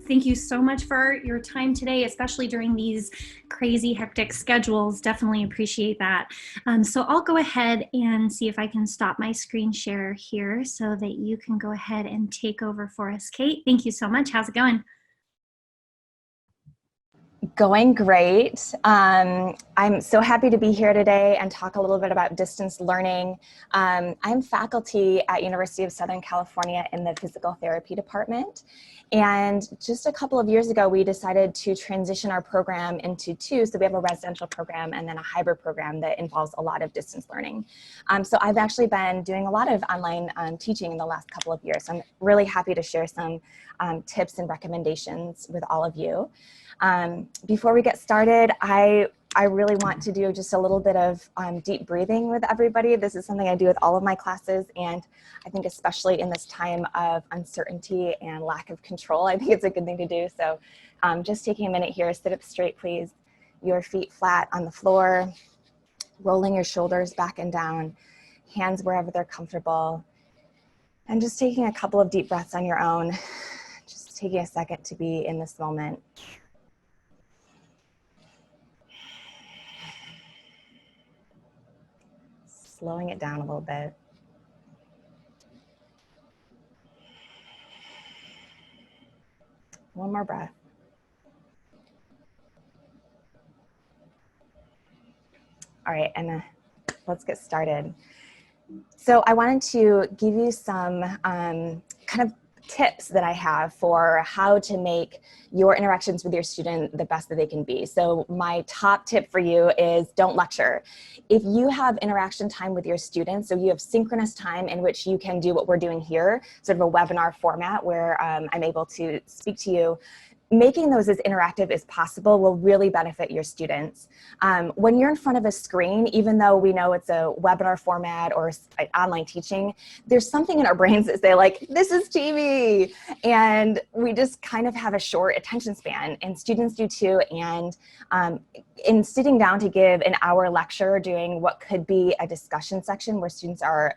Thank you so much for your time today, especially during these crazy, hectic schedules. Definitely appreciate that. So I'll go ahead and see if I can stop my screen share here so that you can go ahead and take over for us, Kate. Thank you so much. How's it going? Going great. I'm so happy to be here today and talk a little bit about distance learning. I'm faculty at University of Southern California in the physical therapy department. And just a couple of years ago, we decided to transition our program into two. So we have a residential program and then a hybrid program that involves a lot of distance learning. So I've actually been doing a lot of online teaching in the last couple of years. I'm really happy to share some tips and recommendations with all of you. Before we get started, I really want to do just a little bit of deep breathing with everybody. This is something I do with all of my classes, and I think especially in this time of uncertainty and lack of control, I think it's a good thing to do. So just taking a minute here, sit up straight, please. Your feet flat on the floor, rolling your shoulders back and down, hands wherever they're comfortable, and just taking a couple of deep breaths on your own, just taking a second to be in this moment. Slowing it down a little bit. One more breath. All right, and let's get started. So I wanted to give you some kind of tips that I have for how to make your interactions with your student the best that they can be. So my top tip for you is don't lecture. If you have interaction time with your students, so you have synchronous time in which you can do what we're doing here, sort of a webinar format where I'm able to speak to you, making those as interactive as possible will really benefit your students. When you're in front of a screen, even though we know it's a webinar format or online teaching, there's something in our brains that say like, this is TV. And we just kind of have a short attention span, and students do too. And in sitting down to give an hour lecture doing what could be a discussion section where students are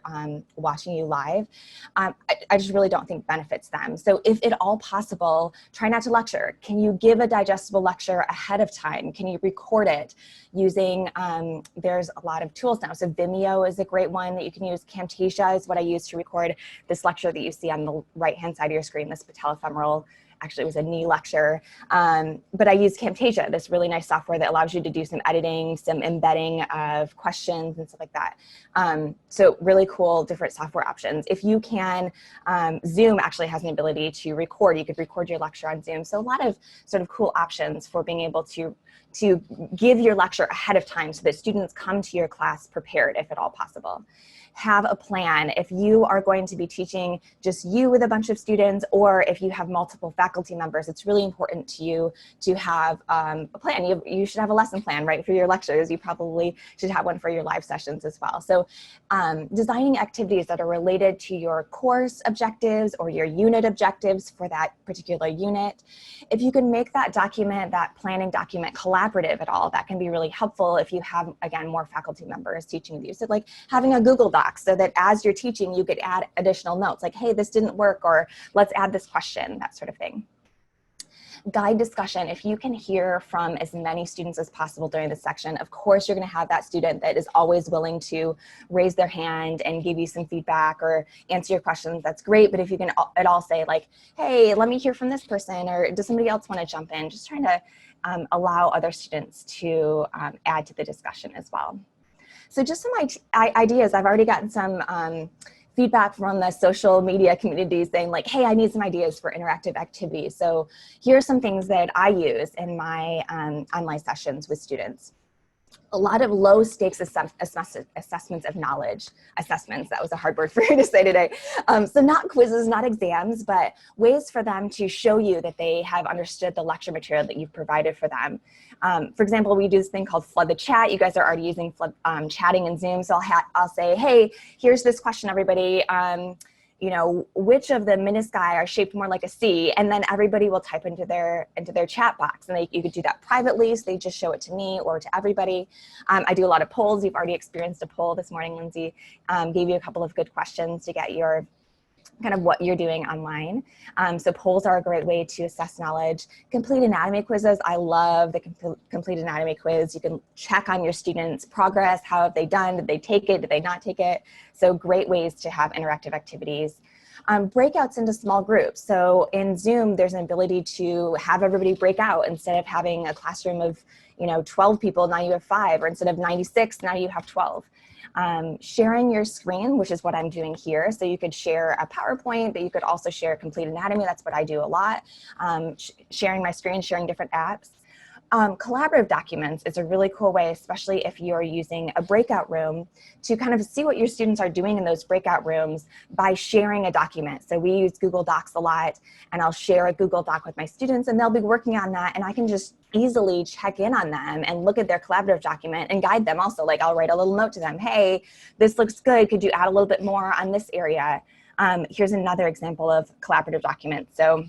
watching you live, I just really don't think benefits them. So if at all possible, try not to lecture. Can you give a digestible lecture ahead of time? Can you record it using, there's a lot of tools now. So Vimeo is a great one that you can use. Camtasia is what I use to record this lecture that you see on the right-hand side of your screen, this patellofemoral. Actually, it was a knee lecture, but I use Camtasia, this really nice software that allows you to do some editing, some embedding of questions and stuff like that. So really cool, different software options. If you can, Zoom actually has an ability to record. You could record your lecture on Zoom. So a lot of sort of cool options for being able to give your lecture ahead of time so that students come to your class prepared, if at all possible. Have a plan. If you are going to be teaching just you with a bunch of students, or if you have multiple faculty members, it's really important to you to have a plan. You should have a lesson plan, right, for your lectures. You probably should have one for your live sessions as well. So designing activities that are related to your course objectives or your unit objectives for that particular unit. If you can make that document, that planning document, collaborative at all, that can be really helpful if you have, again, more faculty members teaching with you. So like having a Google Doc, so that as you're teaching, you could add additional notes like, hey, this didn't work, or let's add this question, that sort of thing. Guide discussion. If you can hear from as many students as possible during this section, of course, you're going to have that student that is always willing to raise their hand and give you some feedback or answer your questions. That's great. But if you can at all say like, hey, let me hear from this person, or does somebody else want to jump in? Just trying to allow other students to add to the discussion as well. So just some ideas. I've already gotten some feedback from the social media community saying like, hey, I need some ideas for interactive activities. So here are some things that I use in my online sessions with students. A lot of low stakes assessments of knowledge. Assessments, that was a hard word for you to say today. So not quizzes, not exams, but ways for them to show you that they have understood the lecture material that you've provided for them. For example, we do this thing called flood the chat. You guys are already using chatting in Zoom. So I'll say, hey, here's this question, everybody. You know, which of the menisci are shaped more like a C? And then everybody will type into their chat box. And you could do that privately, so they just show it to me or to everybody. I do a lot of polls. You've already experienced a poll this morning, Lindsay. Gave you a couple of good questions to get your kind of what you're doing online. So polls are a great way to assess knowledge. Complete anatomy quizzes. I love the complete anatomy quiz. You can check on your students' progress. How have they done? Did they take it? Did they not take it? So great ways to have interactive activities. Breakouts into small groups. So in Zoom, there's an ability to have everybody break out. Instead of having a classroom of 12 people, now you have 5, or instead of 96, now you have 12. Sharing your screen, which is what I'm doing here. So you could share a PowerPoint, but you could also share complete anatomy. That's what I do a lot. Sharing my screen, sharing different apps. Collaborative documents is a really cool way, especially if you're using a breakout room, to kind of see what your students are doing in those breakout rooms by sharing a document. So we use Google Docs a lot, and I'll share a Google Doc with my students, and they'll be working on that, and I can just easily check in on them and look at their collaborative document and guide them also. Like, I'll write a little note to them, hey, this looks good, could you add a little bit more on this area? Here's another example of collaborative documents. So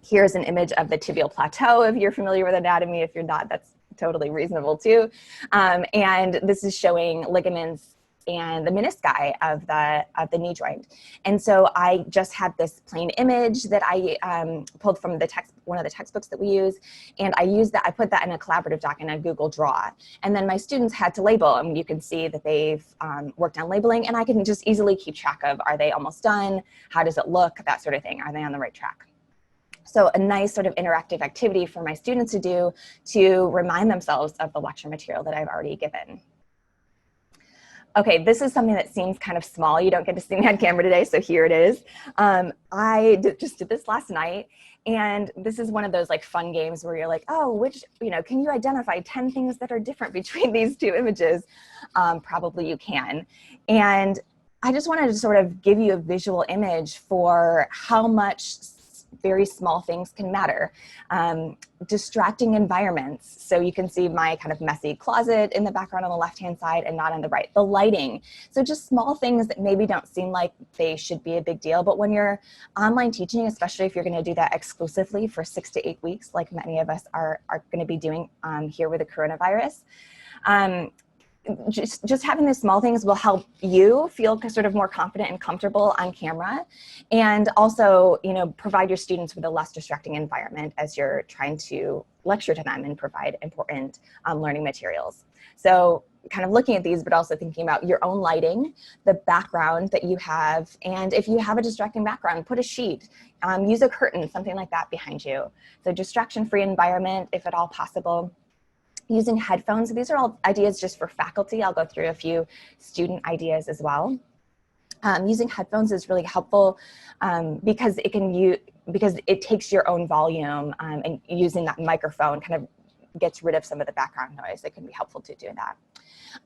here's an image of the tibial plateau, if you're familiar with anatomy. If you're not, that's totally reasonable too. And this is showing ligaments and the menisci of the knee joint. And so I just had this plain image that I pulled from the one of the textbooks that we use, and I put that in a collaborative doc in a Google Draw. And then my students had to label, and you can see that they've worked on labeling, and I can just easily keep track of, are they almost done? How does it look? That sort of thing. Are they on the right track? So a nice sort of interactive activity for my students to do to remind themselves of the lecture material that I've already given. Okay, this is something that seems kind of small. You don't get to see me on camera today, so here it is. I just did this last night, and this is one of those like fun games where you're like, oh, can you identify 10 things that are different between these two images? Probably you can. And I just wanted to sort of give you a visual image for how much very small things can matter. Distracting environments. So you can see my kind of messy closet in the background on the left-hand side and not on the right. The lighting. So just small things that maybe don't seem like they should be a big deal, but when you're online teaching, especially if you're going to do that exclusively for 6 to 8 weeks, like many of us are going to be doing here with the coronavirus, just having these small things will help you feel sort of more confident and comfortable on camera, and also, provide your students with a less distracting environment as you're trying to lecture to them and provide important learning materials. So kind of looking at these, but also thinking about your own lighting, the background that you have, and if you have a distracting background, put a sheet, use a curtain, something like that behind you. So distraction-free environment, if at all possible. Using headphones. These are all ideas just for faculty. I'll go through a few student ideas as well. Using headphones is really helpful because it takes your own volume, and using that microphone kind of gets rid of some of the background noise. It can be helpful to do that.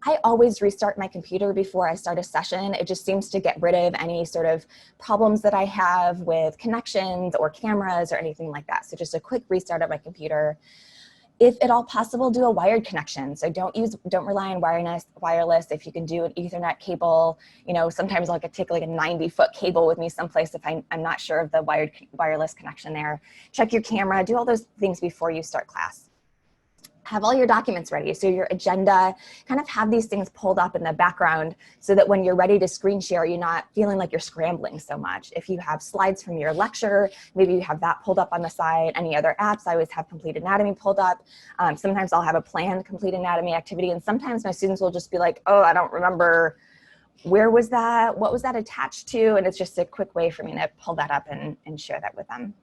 I always restart my computer before I start a session. It just seems to get rid of any sort of problems that I have with connections or cameras or anything like that. So just a quick restart of my computer. If at all possible, do a wired connection. So don't rely on wireless. If you can do an Ethernet cable, sometimes I'll take like a 90-foot cable with me someplace if I'm not sure of the wireless connection there. Check your camera, do all those things before you start class. Have all your documents ready. So your agenda, kind of have these things pulled up in the background so that when you're ready to screen share, you're not feeling like you're scrambling so much. If you have slides from your lecture, maybe you have that pulled up on the side. Any other apps, I always have Complete Anatomy pulled up. Sometimes I'll have a planned Complete Anatomy activity, and sometimes my students will just be like, oh, I don't remember, where was that? What was that attached to? And it's just a quick way for me to pull that up and share that with them.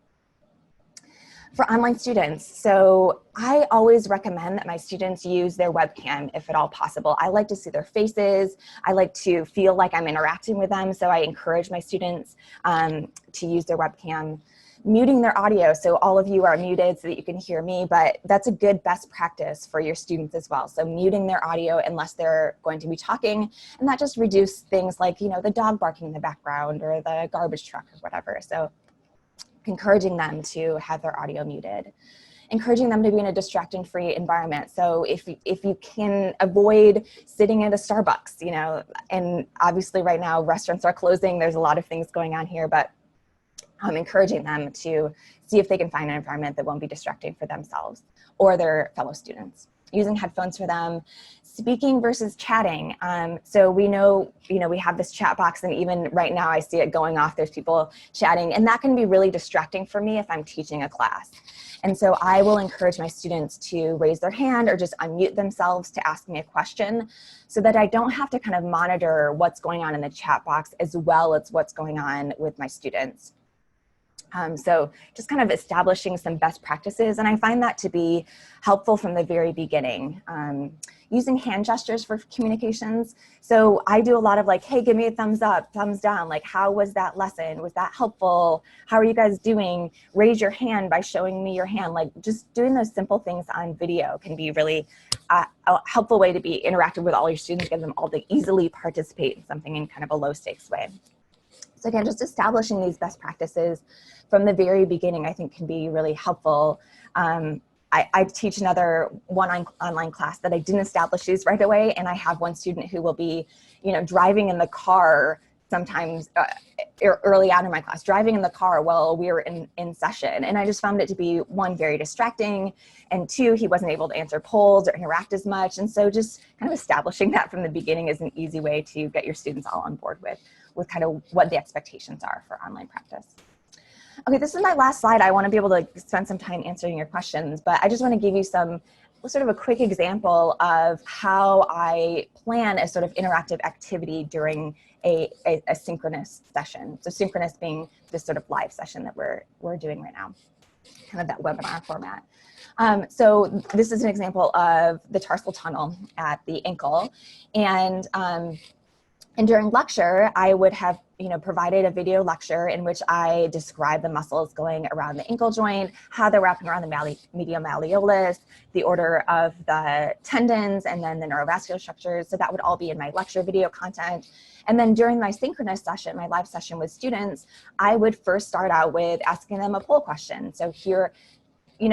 For online students, so I always recommend that my students use their webcam if at all possible. I like to see their faces. I like to feel like I'm interacting with them, so I encourage my students to use their webcam. Muting their audio, so all of you are muted so that you can hear me, but that's a good best practice for your students as well. So muting their audio unless they're going to be talking, and that just reduces things like, the dog barking in the background or the garbage truck or whatever. So encouraging them to have their audio muted, encouraging them to be in a distraction-free environment. So if you can avoid sitting at a Starbucks, and obviously right now restaurants are closing, there's a lot of things going on here, but I'm encouraging them to see if they can find an environment that won't be distracting for themselves or their fellow students. using headphones for them, speaking versus chatting. So we know, we have this chat box, and even right now I see it going off. There's people chatting, and that can be really distracting for me if I'm teaching a class. And so I will encourage my students to raise their hand or just unmute themselves to ask me a question, so that I don't have to kind of monitor what's going on in the chat box as well as what's going on with my students. So just kind of establishing some best practices, and I find that to be helpful from the very beginning. Using hand gestures for communications. So I do a lot of like, hey, give me a thumbs up, thumbs down. Like, how was that lesson? Was that helpful? How are you guys doing? Raise your hand by showing me your hand. Like, just doing those simple things on video can be really a helpful way to be interactive with all your students, get them all to easily participate in something in kind of a low stakes way. So again, just establishing these best practices from the very beginning, I think, can be really helpful. I teach another online class that I didn't establish these right away, and I have one student who will be, driving in the car sometimes early on in my class, driving in the car while we were in session. And I just found it to be, one, very distracting, and two, he wasn't able to answer polls or interact as much. And so just kind of establishing that from the beginning is an easy way to get your students all on board with kind of what the expectations are for online practice. Okay, this is my last slide. I want to be able to spend some time answering your questions, but I just want to give you some sort of a quick example of how I plan a sort of interactive activity during a synchronous session. So synchronous being this sort of live session that we're doing right now, kind of that webinar format. So this is an example of the tarsal tunnel at the ankle, and during lecture, I would have, provided a video lecture in which I describe the muscles going around the ankle joint, how they're wrapping around the medial malleolus, the order of the tendons, and then the neurovascular structures. So that would all be in my lecture video content. And then during my synchronous session, my live session with students, I would first start out with asking them a poll question. So here,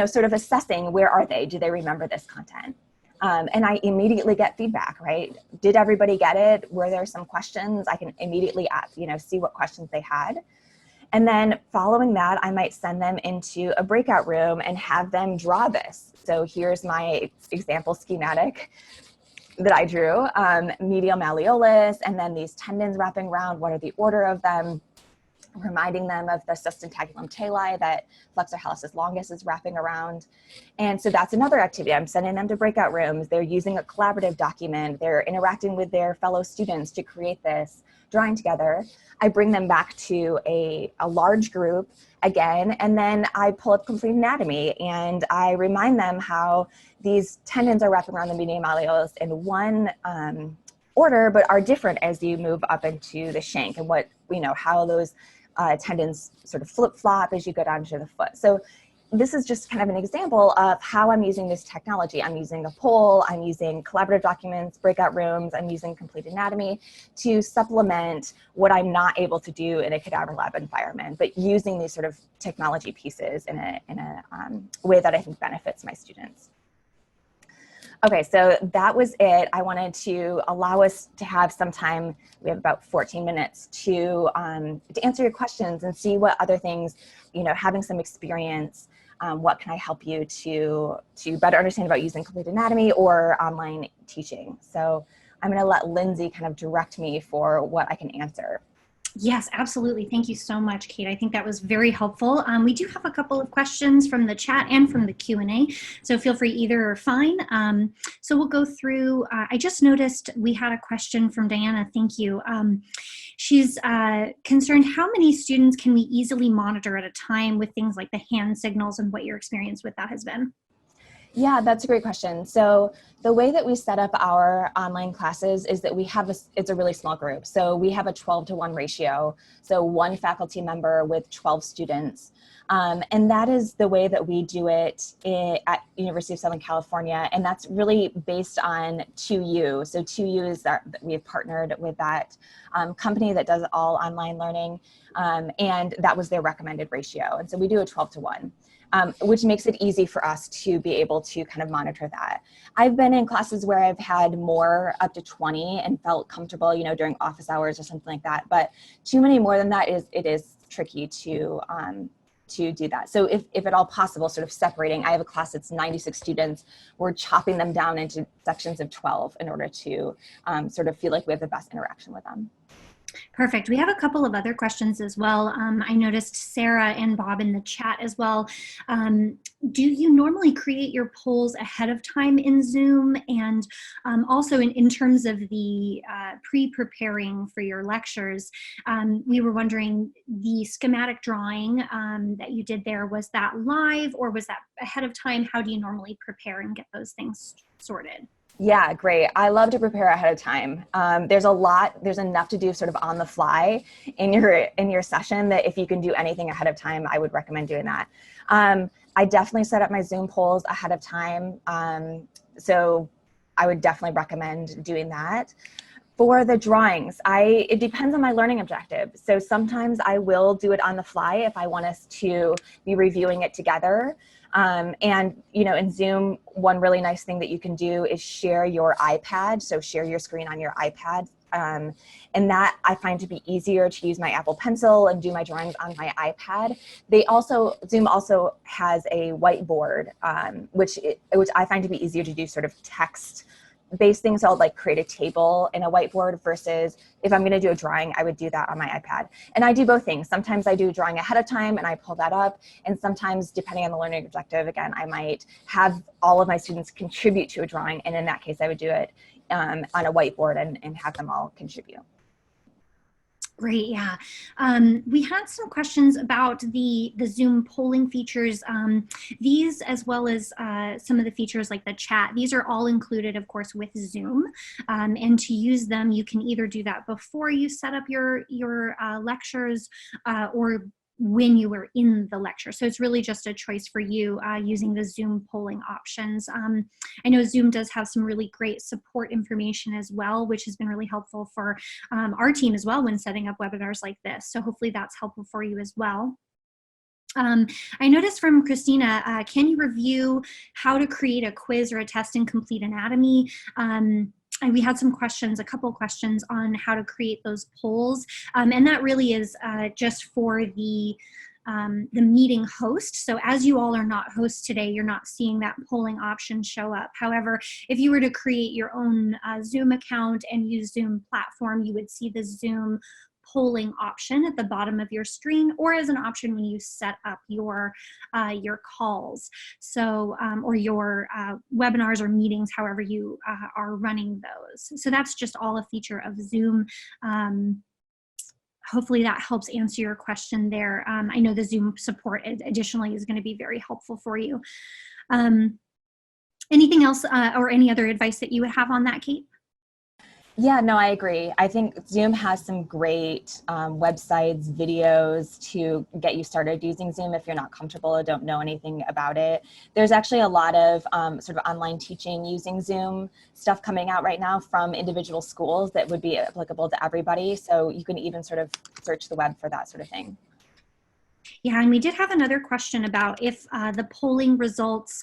sort of assessing, where are they? Do they remember this content? And I immediately get feedback, right? Did everybody get it? Were there some questions? I can immediately ask, see what questions they had. And then following that, I might send them into a breakout room and have them draw this. So here's my example schematic that I drew, medial malleolus, and then these tendons wrapping around. What are the order of them? Reminding them of the sustentaculum tali that flexor hallucis longus is wrapping around. And so that's another activity. I'm sending them to breakout rooms. They're using a collaborative document. They're interacting with their fellow students to create this, drawing together. I bring them back to a large group again, and then I pull up Complete Anatomy, and I remind them how these tendons are wrapping around the medial malleolus in one order, but are different as you move up into the shank, and what, how those tendons sort of flip-flop as you go down to the foot. So this is just kind of an example of how I'm using this technology. I'm using a poll, I'm using collaborative documents, breakout rooms, I'm using Complete Anatomy to supplement what I'm not able to do in a cadaver lab environment, but using these sort of technology pieces in a way that I think benefits my students. Okay, so that was it. I wanted to allow us to have some time. We have about 14 minutes to answer your questions and see what other things, having some experience, what can I help you to better understand about using Complete Anatomy or online teaching. So I'm going to let Lindsay kind of direct me for what I can answer. Yes, absolutely. Thank you so much, Kate. I think that was very helpful. We do have a couple of questions from the chat and from the Q&A, so feel free, either are fine. So we'll go through. I just noticed we had a question from Diana. Thank you. She's concerned, how many students can we easily monitor at a time with things like the hand signals, and what your experience with that has been? Yeah, that's a great question. So the way that we set up our online classes is that we have it's a really small group. So we have a 12-to-1 ratio. So one faculty member with 12 students. And that is the way that we do it at University of Southern California. And that's really based on 2U. So 2U is that we have partnered with that company that does all online learning. And that was their recommended ratio. And so we do a 12-to-1. Which makes it easy for us to be able to kind of monitor that. I've been in classes where I've had more, up to 20, and felt comfortable, during office hours or something like that. But too many more than that it is tricky to to do that. So if at all possible, sort of separating. I have a class that's 96 students. We're chopping them down into sections of 12 in order to sort of feel like we have the best interaction with them. Perfect. We have a couple of other questions as well. I noticed Sarah and Bob in the chat as well. Do you normally create your polls ahead of time in Zoom? And also in terms of the pre-preparing for your lectures, we were wondering, the schematic drawing that you did there, was that live or was that ahead of time? How do you normally prepare and get those things sorted? Yeah, great. I love to prepare ahead of time. There's enough to do sort of on the fly in your session that if you can do anything ahead of time, I would recommend doing that. I definitely set up my Zoom polls ahead of time. So I would definitely recommend doing that. For the drawings, it depends on my learning objective. So sometimes I will do it on the fly if I want us to be reviewing it together. And in Zoom, one really nice thing that you can do is share your iPad. So share your screen on your iPad. And that I find to be easier to use my Apple Pencil and do my drawings on my iPad. Zoom also has a whiteboard, which I find to be easier to do sort of text-based things. So I'll like create a table in a whiteboard versus if I'm going to do a drawing, I would do that on my iPad. And I do both things. Sometimes I do a drawing ahead of time and I pull that up. And sometimes, depending on the learning objective, again, I might have all of my students contribute to a drawing. And in that case, I would do it on a whiteboard and have them all contribute. Great, yeah. We had some questions about the Zoom polling features. These, as well as some of the features like the chat, these are all included, of course, with Zoom. And to use them, you can either do that before you set up your lectures or when you were in the lecture. So it's really just a choice for you using the Zoom polling options. I know Zoom does have some really great support information as well, which has been really helpful for our team as well when setting up webinars like this. So hopefully that's helpful for you as well. I noticed from Christina, can you review how to create a quiz or a test in Complete Anatomy? And we had some questions, a couple questions on how to create those polls. And that really is just for the meeting host. So as you all are not hosts today, you're not seeing that polling option show up. However, if you were to create your own Zoom account and use Zoom platform, you would see the Zoom polling option at the bottom of your screen, or as an option when you set up your calls, so or your webinars or meetings, however you are running those. So that's just all a feature of Zoom. Hopefully that helps answer your question there. I know the Zoom support additionally is going to be very helpful for you. Anything else or any other advice that you would have on that, Kate? Yeah, no, I agree. I think Zoom has some great websites, videos to get you started using Zoom if you're not comfortable or don't know anything about it. There's actually a lot of sort of online teaching using Zoom stuff coming out right now from individual schools that would be applicable to everybody. So you can even sort of search the web for that sort of thing. Yeah, and we did have another question about if the polling results,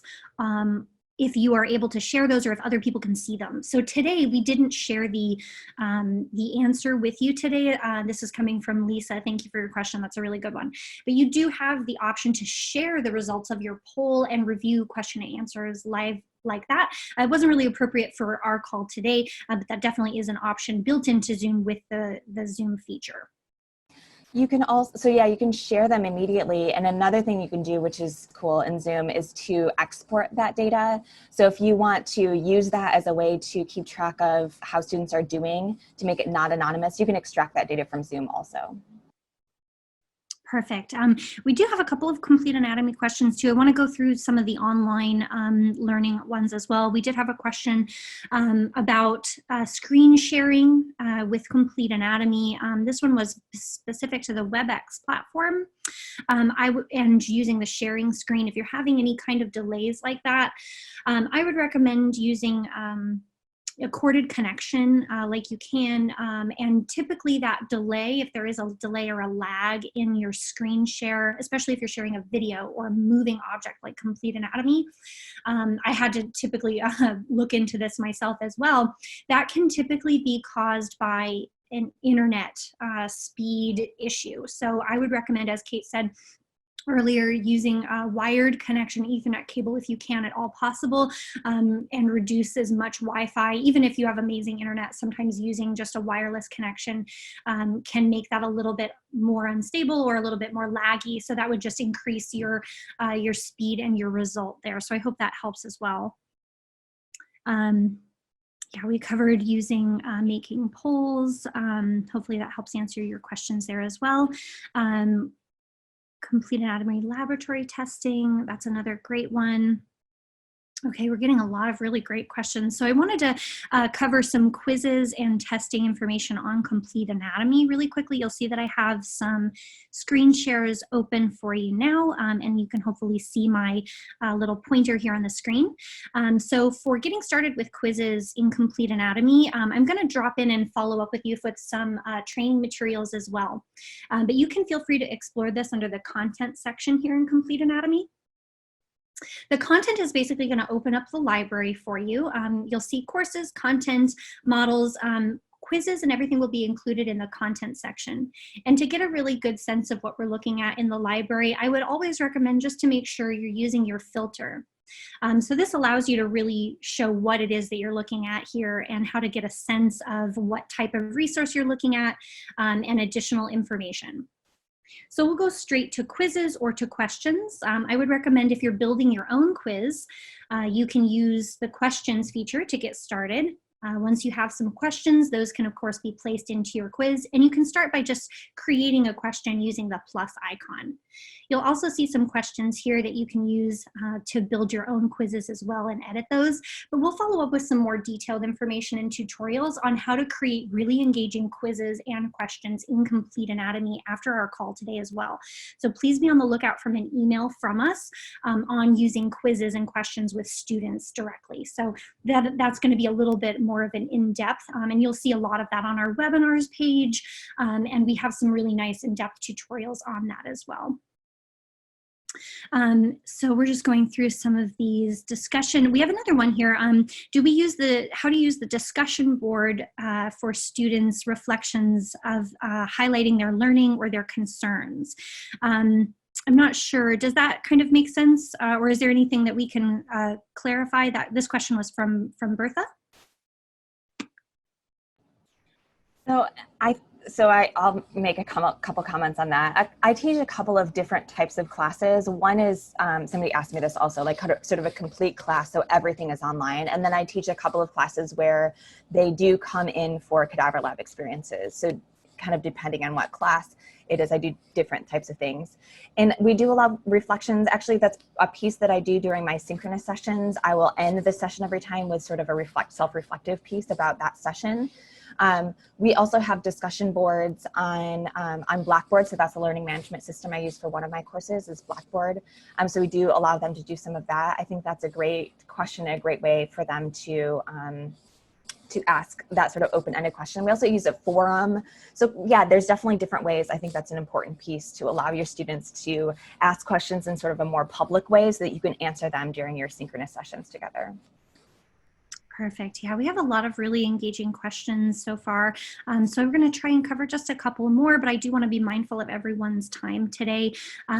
if you are able to share those or if other people can see them. So today we didn't share the answer with you today. This is coming from Lisa. Thank you for your question. That's a really good one. But you do have the option to share the results of your poll and review question and answers live like that. It wasn't really appropriate for our call today, but that definitely is an option built into Zoom with the Zoom feature. You can also, so yeah, you can share them immediately. And another thing you can do, which is cool in Zoom, is to export that data. So if you want to use that as a way to keep track of how students are doing, to make it not anonymous, you can extract that data from Zoom also. Perfect. We do have a couple of Complete Anatomy questions too. I want to go through some of the online learning ones as well. We did have a question about screen sharing with Complete Anatomy. This one was specific to the WebEx platform and using the sharing screen. If you're having any kind of delays like that, I would recommend using a corded connection like you can, and typically that delay, if there is a delay or a lag in your screen share, especially if you're sharing a video or a moving object like Complete Anatomy, I had to typically look into this myself as well. That can typically be caused by an internet speed issue. So I would recommend, as Kate said, earlier, using a wired connection Ethernet cable if you can at all possible, and reduce as much Wi-Fi. Even if you have amazing internet, sometimes using just a wireless connection can make that a little bit more unstable or a little bit more laggy. So that would just increase your speed and your result there. So I hope that helps as well. Yeah, we covered using making polls. Hopefully that helps answer your questions there as well. Complete anatomy laboratory testing, that's another great one. Okay, we're getting a lot of really great questions. So I wanted to cover some quizzes and testing information on Complete Anatomy really quickly. You'll see that I have some screen shares open for you now, and you can hopefully see my little pointer here on the screen. So for getting started with quizzes in Complete Anatomy, I'm going to drop in and follow up with you with some training materials as well. But you can feel free to explore this under the content section here in Complete Anatomy. The content is basically going to open up the library for you. You'll see courses, content, models, quizzes, and everything will be included in the content section. And to get a really good sense of what we're looking at in the library, I would always recommend just to make sure you're using your filter. So this allows you to really show what it is that you're looking at here and how to get a sense of what type of resource you're looking at and additional information. So we'll go straight to quizzes or to questions. I would recommend if you're building your own quiz, you can use the questions feature to get started. Once you have some questions, those can of course be placed into your quiz, and you can start by just creating a question using the plus icon. You'll also see some questions here that you can use to build your own quizzes as well and edit those, but we'll follow up with some more detailed information and tutorials on how to create really engaging quizzes and questions in Complete Anatomy after our call today as well. So please be on the lookout from an email from us on using quizzes and questions with students directly. So that's going to be a little bit more of an in-depth, and you'll see a lot of that on our webinars page, and we have some really nice in-depth tutorials on that as well. So we're just going through some of these discussion. We have another one here. How to use the discussion board for students' reflections of highlighting their learning or their concerns. I'm not sure, does that kind of make sense? Or is there anything that we can clarify? That this question was from Bertha? So I'll make a couple comments on that. I teach a couple of different types of classes. One is, somebody asked me this also, like sort of a complete class, so everything is online. And then I teach a couple of classes where they do come in for cadaver lab experiences. So kind of depending on what class it is, I do different types of things. And we do allow reflections. Actually, that's a piece that I do during my synchronous sessions. I will end the session every time with sort of a self-reflective piece about that session. We also have discussion boards on Blackboard, so that's the learning management system I use for one of my courses is Blackboard. So we do allow them to do some of that. I think that's a great question, a great way for them to ask that sort of open-ended question. We also use a forum. So yeah, there's definitely different ways. I think that's an important piece to allow your students to ask questions in sort of a more public way so that you can answer them during your synchronous sessions together. Perfect. Yeah, we have a lot of really engaging questions so far. So we're going to try and cover just a couple more, but I do want to be mindful of everyone's time today.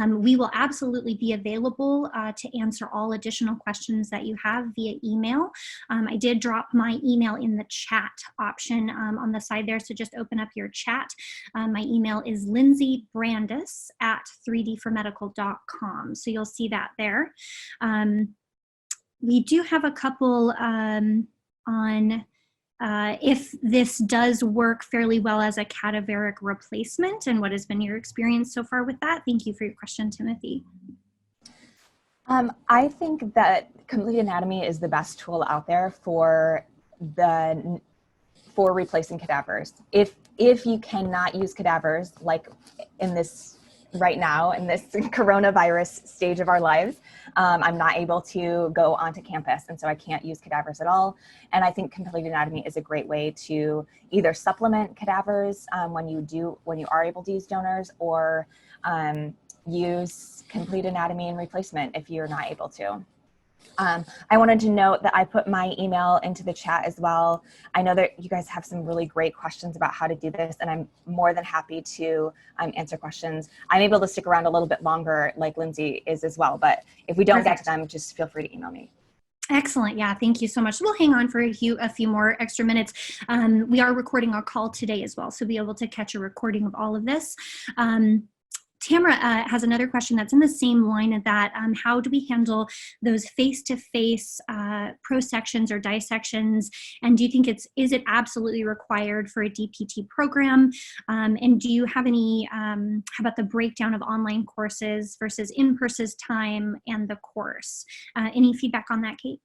We will absolutely be available to answer all additional questions that you have via email. I did drop my email in the chat option on the side there, so just open up your chat. My email is lindsaybrandis@3dformedical.com. So you'll see that there. We do have a couple on if this does work fairly well as a cadaveric replacement and what has been your experience so far with that. Thank you for your question, Timothy. I think that Complete Anatomy is the best tool out there for replacing cadavers. If you cannot use cadavers, like in this right now in this coronavirus stage of our lives, I'm not able to go onto campus, and so I can't use cadavers at all. And I think Complete Anatomy is a great way to either supplement cadavers when you are able to use donors, or use Complete Anatomy in replacement if you're not able to. I wanted to note that I put my email into the chat as well. I know that you guys have some really great questions about how to do this, and I'm more than happy to answer questions. I'm able to stick around a little bit longer like Lindsay is as well, but if we don't get to them, just feel free to email me. Excellent. Yeah, thank you so much. We'll hang on for a few more extra minutes. We are recording our call today as well, so be able to catch a recording of all of this. Tamara has another question that's in the same line of that. How do we handle those face-to-face prosections or dissections? And do you think is it absolutely required for a DPT program? And do you have any, how about the breakdown of online courses versus in-person time and the course? Any feedback on that, Kate?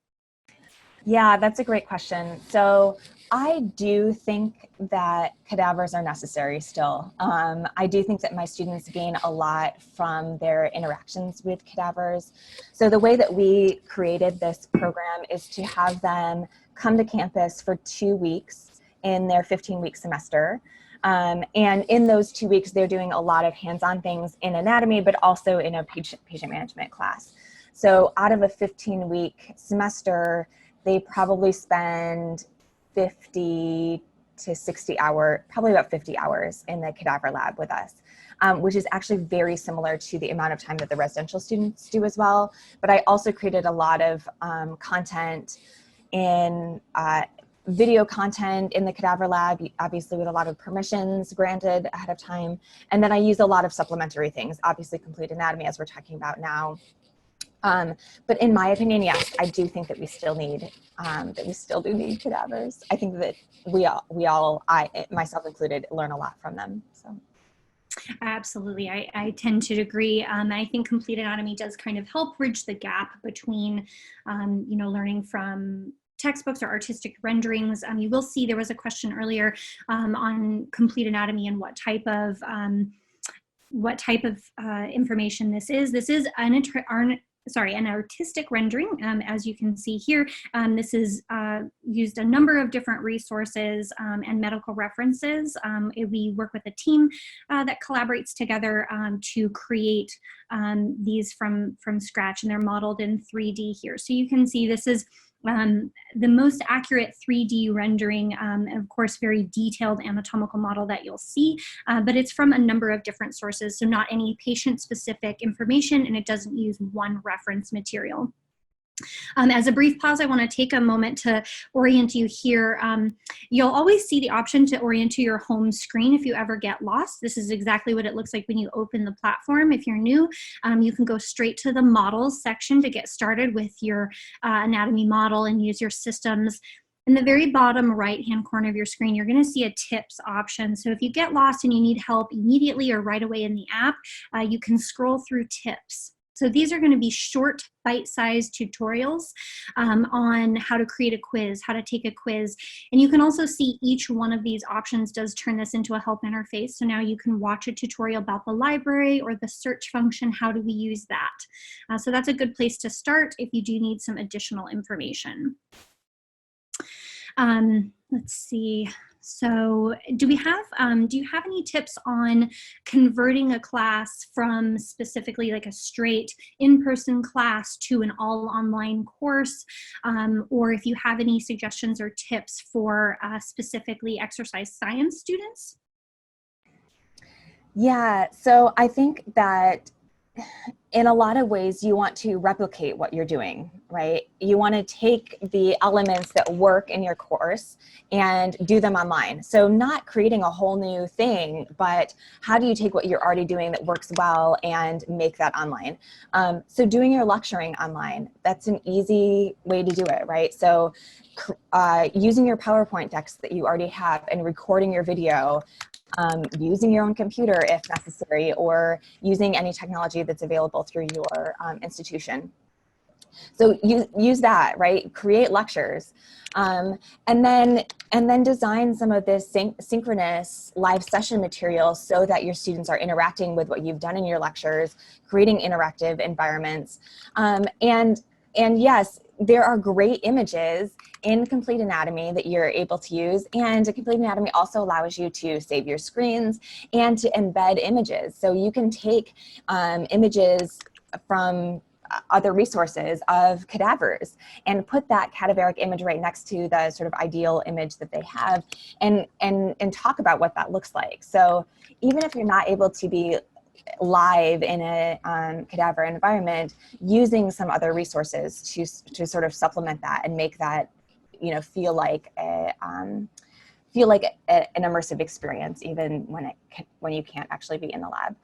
Yeah, that's a great question. So I do think that cadavers are necessary still. I do think that my students gain a lot from their interactions with cadavers. So the way that we created this program is to have them come to campus for 2 weeks in their 15-week semester. And in those 2 weeks, they're doing a lot of hands-on things in anatomy, but also in a patient management class. So out of a 15-week semester, they probably spend 50 to 60 hours, probably about 50 hours in the cadaver lab with us, which is actually very similar to the amount of time that the residential students do as well. But I also created a lot of content in video content in the cadaver lab, obviously with a lot of permissions granted ahead of time. And then I use a lot of supplementary things, obviously Complete Anatomy as we're talking about now. But in my opinion, yes, I do think that we still need, do need cadavers. I think that we all, I, myself included, learn a lot from them, so. Absolutely, I tend to agree. I think Complete Anatomy does kind of help bridge the gap between, learning from textbooks or artistic renderings. You will see there was a question earlier on Complete Anatomy and what type of information this is. This is an artistic rendering, as you can see here. This is used a number of different resources and medical references. We work with a team that collaborates together to create these from scratch, and they're modeled in 3D here. So you can see this is the most accurate 3D rendering, of course, very detailed anatomical model that you'll see, but it's from a number of different sources, so not any patient-specific information, and it doesn't use one reference material. As a brief pause, I want to take a moment to orient you here. You'll always see the option to orient to your home screen if you ever get lost. This is exactly what it looks like when you open the platform. If you're new, you can go straight to the models section to get started with your anatomy model and use your systems. In the very bottom right-hand corner of your screen, you're going to see a tips option. So if you get lost and you need help immediately or right away in the app, you can scroll through tips. So these are going to be short, bite-sized tutorials on how to create a quiz, how to take a quiz. And you can also see each one of these options does turn this into a help interface. So now you can watch a tutorial about the library or the search function. How do we use that? So that's a good place to start if you do need some additional information. Let's see. So do you have any tips on converting a class from specifically like a straight in-person class to an all online course? Or if you have any suggestions or tips for specifically exercise science students? Yeah, so I think that in a lot of ways, you want to replicate what you're doing, right? You want to take the elements that work in your course and do them online. So not creating a whole new thing, but how do you take what you're already doing that works well and make that online? So doing your lecturing online, that's an easy way to do it, right? So using your PowerPoint decks that you already have and recording your video, using your own computer if necessary, or using any technology that's available through your institution. So use that, right? Create lectures, and then design some of this synchronous live session material so that your students are interacting with what you've done in your lectures, creating interactive environments, and yes, there are great images in Complete Anatomy that you're able to use, and Complete Anatomy also allows you to save your screens and to embed images. So you can take images from other resources of cadavers and put that cadaveric image right next to the sort of ideal image that they have, and talk about what that looks like. So even if you're not able to be live in a cadaver environment, using some other resources to sort of supplement that and make that, you know, feel like an immersive experience, even when you can't actually be in the lab.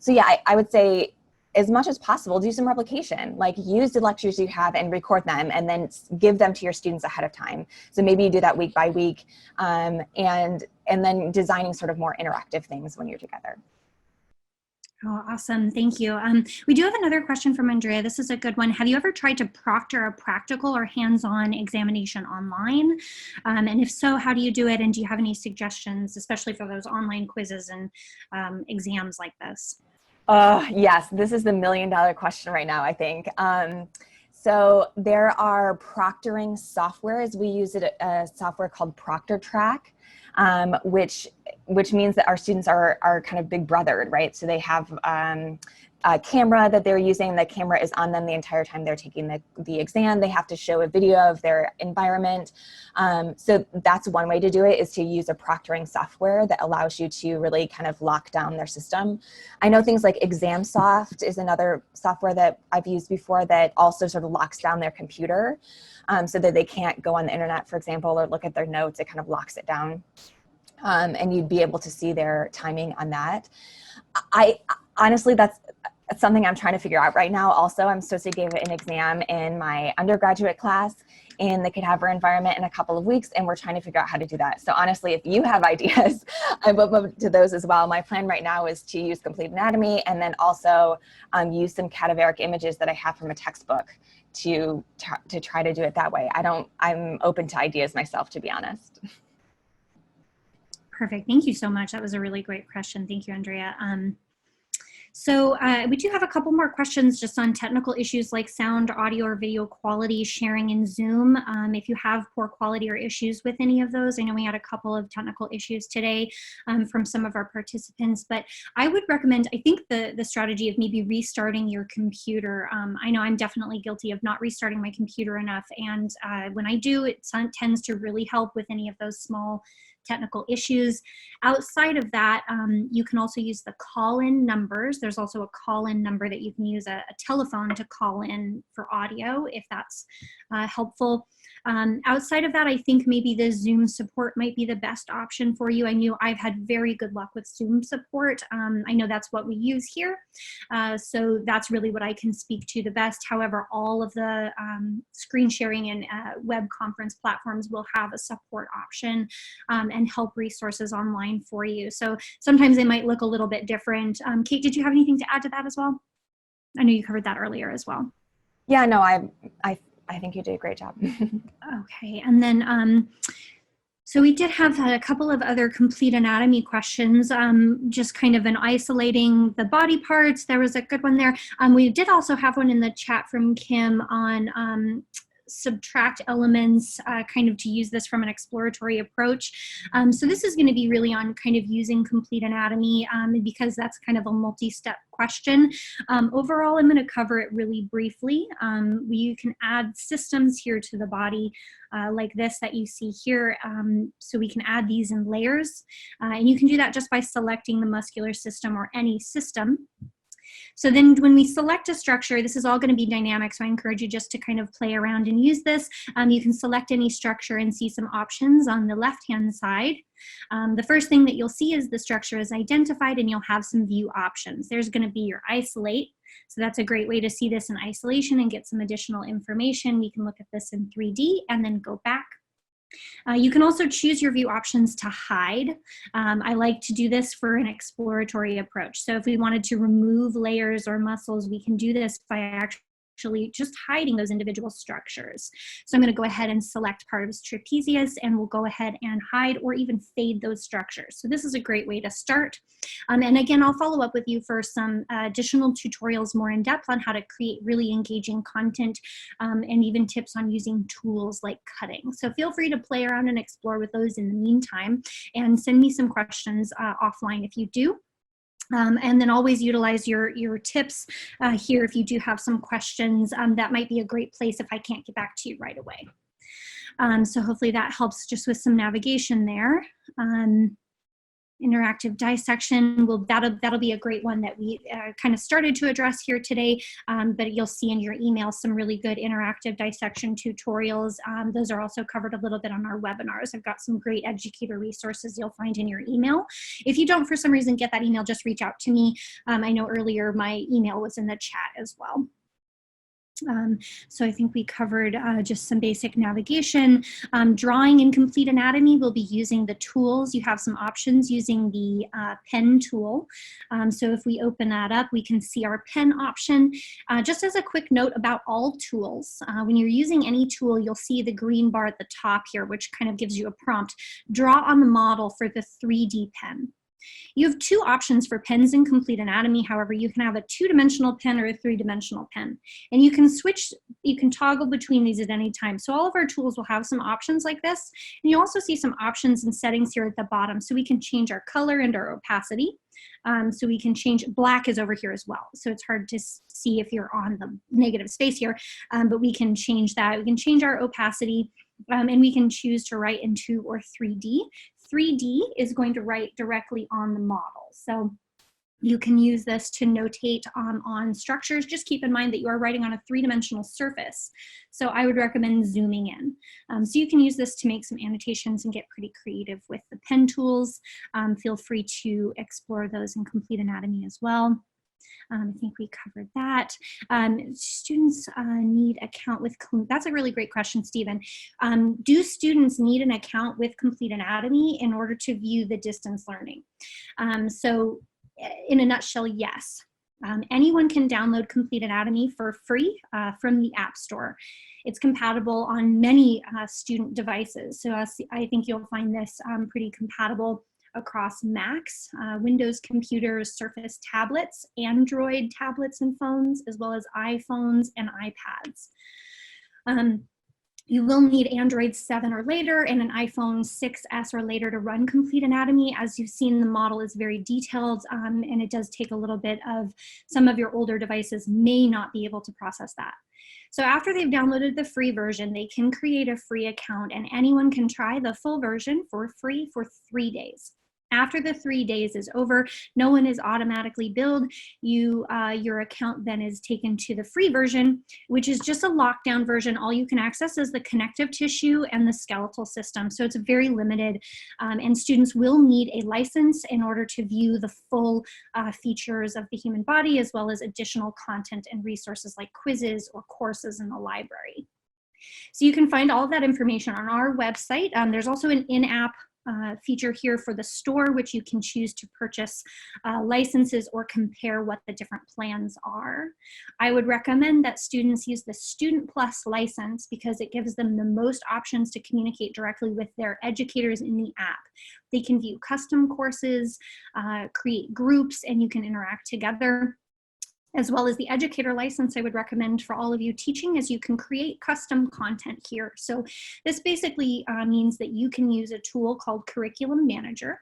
So yeah, I would say, as much as possible, do some replication. Like, use the lectures you have and record them, and then give them to your students ahead of time. So maybe you do that week by week, and then designing sort of more interactive things when you're together. Oh, awesome. Thank you. We do have another question from Andrea. This is a good one. Have you ever tried to proctor a practical or hands-on examination online? And if so, how do you do it? And do you have any suggestions, especially for those online quizzes and exams like this? Yes, this is the $1,000,000 question right now, I think. So there are proctoring softwares. We use a software called ProctorTrack, which means that our students are kind of big brothered, right? So they have a camera that they're using. The camera is on them the entire time they're taking the exam. They have to show a video of their environment. So that's one way to do it, is to use a proctoring software that allows you to really kind of lock down their system. I know things like ExamSoft is another software that I've used before that also sort of locks down their computer, so that they can't go on the internet, for example, or look at their notes. It kind of locks it down. And you'd be able to see their timing on that. Honestly, that's something I'm trying to figure out right now. Also, I'm supposed to give an exam in my undergraduate class in the cadaver environment in a couple of weeks, and we're trying to figure out how to do that. So honestly, if you have ideas, I'm open to those as well. My plan right now is to use Complete Anatomy, and then also use some cadaveric images that I have from a textbook to try to do it that way. I'm open to ideas myself, to be honest. Perfect. Thank you so much. That was a really great question. Thank you, Andrea. So we do have a couple more questions just on technical issues like sound, audio, or video quality sharing in Zoom. If you have poor quality or issues with any of those, I know we had a couple of technical issues today from some of our participants, but I would recommend, I think the strategy of maybe restarting your computer. I know I'm definitely guilty of not restarting my computer enough, and when I do, it tends to really help with any of those small technical issues. Outside of that, you can also use the call-in numbers. There's also a call-in number that you can use, a telephone to call in for audio, if that's helpful. Outside of that, I think maybe the Zoom support might be the best option for you. I know I've had very good luck with Zoom support. I know that's what we use here. So that's really what I can speak to the best. However, all of the screen sharing and web conference platforms will have a support option and help resources online for you. So sometimes they might look a little bit different. Kate, did you have anything to add to that as well? I know you covered that earlier as well. Yeah, no, I think you did a great job. Okay, and then so we did have a couple of other complete anatomy questions, just kind of in isolating the body parts. There was a good one there. We did also have one in the chat from Kim on subtract elements, kind of to use this from an exploratory approach. So this is going to be really on kind of using complete anatomy because that's kind of a multi-step question. Overall, I'm going to cover it really briefly. You can add systems here to the body like this that you see here. So we can add these in layers. And you can do that just by selecting the muscular system or any system. So then when we select a structure, this is all going to be dynamic, so I encourage you just to kind of play around and use this. You can select any structure and see some options on the left-hand side. The first thing that you'll see is the structure is identified, and you'll have some view options. There's going to be your isolate. So that's a great way to see this in isolation and get some additional information. We can look at this in 3D and then go back. You can also choose your view options to hide. I like to do this for an exploratory approach. So if we wanted to remove layers or muscles, we can do this by actually just hiding those individual structures. So I'm going to go ahead and select part of his trapezius, and we'll go ahead and hide or even fade those structures. So this is a great way to start. And again, I'll follow up with you for some additional tutorials more in depth on how to create really engaging content and even tips on using tools like cutting. So feel free to play around and explore with those in the meantime, and send me some questions offline if you do. And then always utilize your tips here if you do have some questions. That might be a great place if I can't get back to you right away. So hopefully that helps just with some navigation there. Interactive dissection, that'll be a great one that we kind of started to address here today, but you'll see in your email some really good interactive dissection tutorials. Those are also covered a little bit on our webinars. I've got some great educator resources you'll find in your email. If you don't for some reason get that email, just reach out to me. I know earlier my email was in the chat as well. So I think we covered just some basic navigation. Drawing in Complete Anatomy, we'll be using the tools. You have some options using the pen tool. So if we open that up, we can see our pen option. Just as a quick note about all tools, when you're using any tool, you'll see the green bar at the top here, which kind of gives you a prompt. Draw on the model for the 3D pen. You have two options for pens in Complete Anatomy. However, you can have a two-dimensional pen or a three-dimensional pen. And you can toggle between these at any time. So all of our tools will have some options like this. And you also see some options and settings here at the bottom. So we can change our color and our opacity. So we can change, black is over here as well. So it's hard to see if you're on the negative space here, but we can change that. We can change our opacity, and we can choose to write in 2 or 3D. 3D is going to write directly on the model. So you can use this to notate on structures. Just keep in mind that you are writing on a 3-dimensional surface. So I would recommend zooming in. So you can use this to make some annotations and get pretty creative with the pen tools. Feel free to explore those in Complete Anatomy as well. I think we covered that. Students need account with, that's a really great question, Stephen. Do students need an account with Complete Anatomy in order to view the distance learning? So in a nutshell, yes. Anyone can download Complete Anatomy for free from the App Store. It's compatible on many student devices. So I think you'll find this pretty compatible across Macs, Windows computers, Surface tablets, Android tablets and phones, as well as iPhones and iPads. You will need Android 7 or later and an iPhone 6S or later to run Complete Anatomy. As you've seen, the model is very detailed, and it does take a little bit of, some of your older devices may not be able to process that. So after they've downloaded the free version, they can create a free account, and anyone can try the full version for free for 3 days. After the 3 days is over, no one is automatically billed. Your account then is taken to the free version, which is just a lockdown version. All you can access is the connective tissue and the skeletal system. So it's very limited, and students will need a license in order to view the full features of the human body, as well as additional content and resources like quizzes or courses in the library. So you can find all of that information on our website. There's also an in-app feature here for the store, which you can choose to purchase licenses or compare what the different plans are. I would recommend that students use the Student Plus license because it gives them the most options to communicate directly with their educators in the app. They can view custom courses, create groups, and you can interact together. As well as the educator license, I would recommend for all of you teaching, as you can create custom content here. So this basically means that you can use a tool called Curriculum Manager,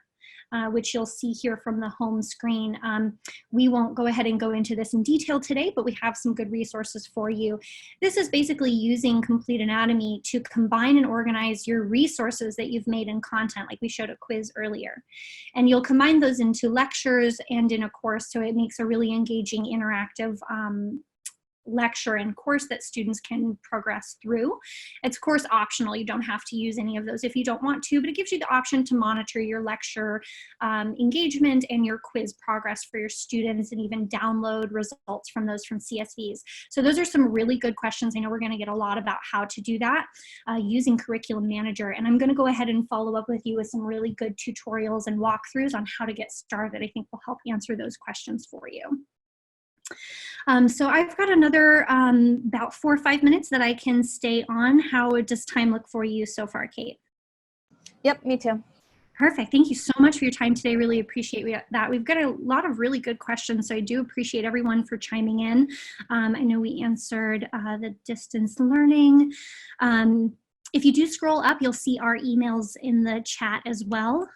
which you'll see here from the home screen. We won't go ahead and go into this in detail today, but we have some good resources for you. This is basically using Complete Anatomy to combine and organize your resources that you've made in content, like we showed a quiz earlier. And you'll combine those into lectures and in a course, so it makes a really engaging, interactive lecture and course that students can progress through. It's course optional. You don't have to use any of those if you don't want to, but it gives you the option to monitor your lecture engagement and your quiz progress for your students, and even download results from those from CSVs. So those are some really good questions. I know we're going to get a lot about how to do that using Curriculum Manager, and I'm going to go ahead and follow up with you with some really good tutorials and walkthroughs on how to get started. I think will help answer those questions for you. So I've got another about 4 or 5 minutes that I can stay on. How does time look for you so far, Kate? Yep, me too. Perfect. Thank you so much for your time today. Really appreciate that. We've got a lot of really good questions, so I do appreciate everyone for chiming in. I know we answered the distance learning. If you do scroll up, you'll see our emails in the chat as well.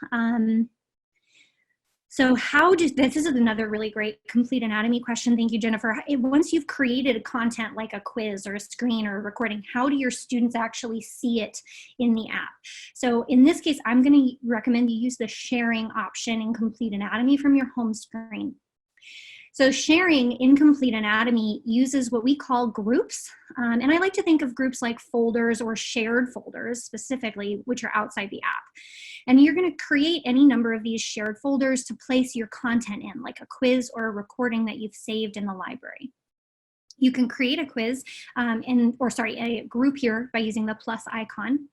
So this is another really great complete anatomy question. Thank you, Jennifer. Once you've created content like a quiz or a screen or a recording, how do your students actually see it in the app? So in this case, I'm going to recommend you use the sharing option in Complete Anatomy from your home screen. So sharing in Complete Anatomy uses what we call groups. And I like to think of groups like folders or shared folders specifically, which are outside the app. And you're going to create any number of these shared folders to place your content in, like a quiz or a recording that you've saved in the library. You can create a quiz, a group here by using the plus icon.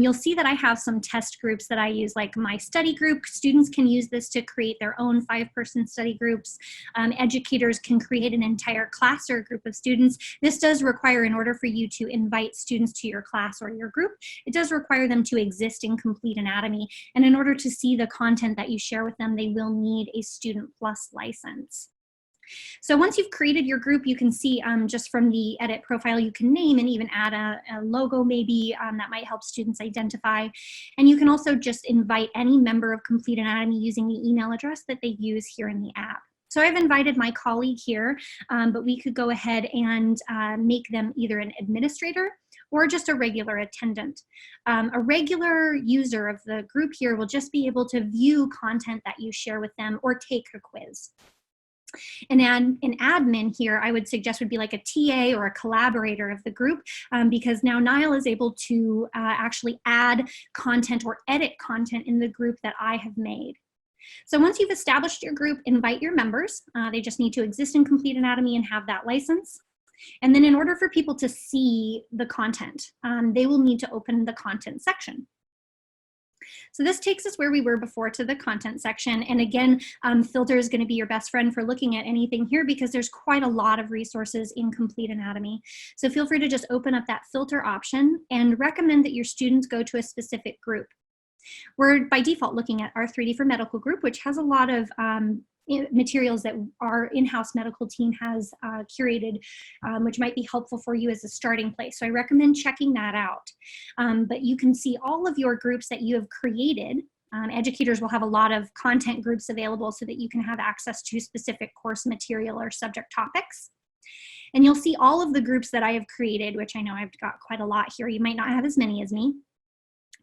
You'll see that I have some test groups that I use, like my study group. Students can use this to create their own 5-person study groups. Educators can create an entire class or a group of students. This does require, in order for you to invite students to your class or your group, it does require them to exist in Complete Anatomy. And in order to see the content that you share with them, they will need a Student Plus license. So once you've created your group, you can see just from the edit profile, you can name and even add a logo maybe that might help students identify. And you can also just invite any member of Complete Anatomy using the email address that they use here in the app. So I've invited my colleague here, but we could go ahead and make them either an administrator or just a regular attendant. A regular user of the group here will just be able to view content that you share with them or take a quiz. And an admin here, I would suggest, would be like a TA or a collaborator of the group, because now Niall is able to actually add content or edit content in the group that I have made. So once you've established your group, invite your members. They just need to exist in Complete Anatomy and have that license. And then in order for people to see the content, they will need to open the content section. So this takes us where we were before, to the content section. And again, filter is going to be your best friend for looking at anything here, because there's quite a lot of resources in Complete Anatomy. So feel free to just open up that filter option and recommend that your students go to a specific group. We're by default looking at our 3D for Medical group, which has a lot of materials that our in-house medical team has curated, which might be helpful for you as a starting place. So I recommend checking that out. But you can see all of your groups that you have created. Educators will have a lot of content groups available so that you can have access to specific course material or subject topics. And you'll see all of the groups that I have created, which I know I've got quite a lot here. You might not have as many as me.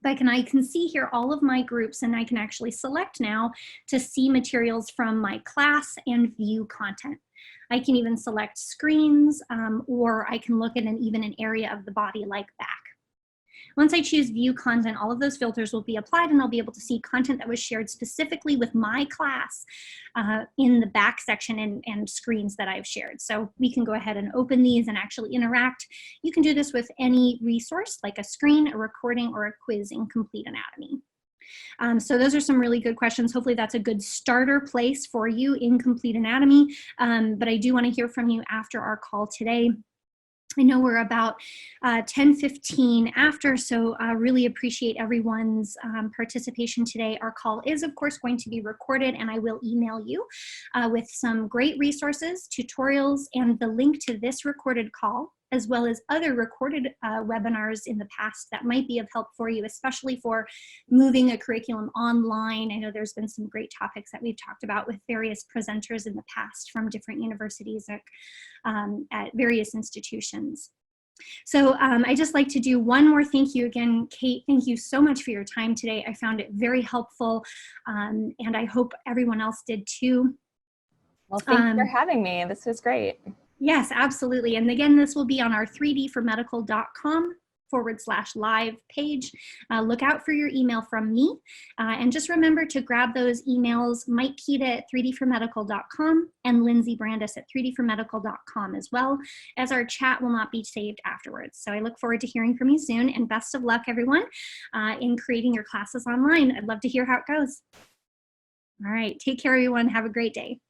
But I can see here all of my groups, and I can actually select now to see materials from my class and view content. I can even select screens, or I can look at even an area of the body like back. Once I choose view content, all of those filters will be applied, and I'll be able to see content that was shared specifically with my class in the back section and screens that I've shared. So we can go ahead and open these and actually interact. You can do this with any resource, like a screen, a recording, or a quiz in Complete Anatomy. So those are some really good questions. Hopefully that's a good starter place for you in Complete Anatomy. But I do want to hear from you after our call today. I know we're about 10:15 after, so I really appreciate everyone's participation today. Our call is, of course, going to be recorded, and I will email you with some great resources, tutorials, and the link to this recorded call, as well as other recorded webinars in the past that might be of help for you, especially for moving a curriculum online. I know there's been some great topics that we've talked about with various presenters in the past from different universities at various institutions. So I just like to do one more thank you again. Kate, thank you so much for your time today. I found it very helpful, and I hope everyone else did too. Well, thank you for having me. This was great. Yes, absolutely. And again, this will be on our 3dformedical.com/live page. Look out for your email from me. And just remember to grab those emails, Mike Keita at 3dformedical.com and Lindsay Brandis at 3dformedical.com, as well as our chat will not be saved afterwards. So I look forward to hearing from you soon, and best of luck, everyone, in creating your classes online. I'd love to hear how it goes. All right, take care, everyone. Have a great day.